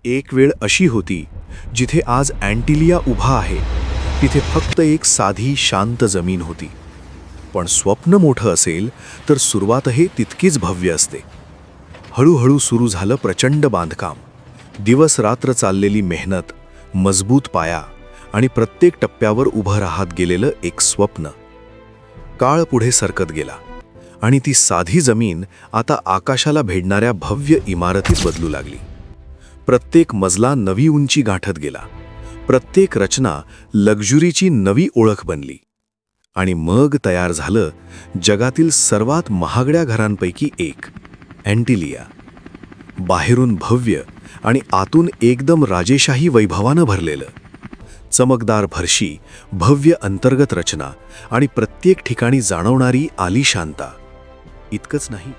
एक वेळ अशी होती जिथे आज अँटिलिया उभा आहे तिथे फक्त एक साधी शांत जमीन होती. पण स्वप्न मोठं असेल तर सुरुवातही तितकीच भव्य असते. हळूहळू सुरू झालं प्रचंड बांधकाम. दिवस रात्र चाललेली मेहनत, मजबूत पाया आणि प्रत्येक टप्प्यावर उभं राहत गेलेलं एक स्वप्न. काळ पुढे सरकत गेला आणि ती साधी जमीन आता आकाशाला भेटणाऱ्या भव्य इमारतीत बदलू लागली. प्रत्येक मजला नवी उंची गाठत गेला. प्रत्येक रचना लक्झुरीची नवी ओळख बनली. आणि मग तयार झालं जगातील सर्वात महागड्या घरांपैकी एक, अँटिलिया. बाहेरून भव्य आणि आतून एकदम राजेशाही वैभवानं भरलेलं. चमकदार फरशी, भव्य अंतर्गत रचना आणि प्रत्येक ठिकाणी जाणवणारी आलिशानता. इतकंच नाही,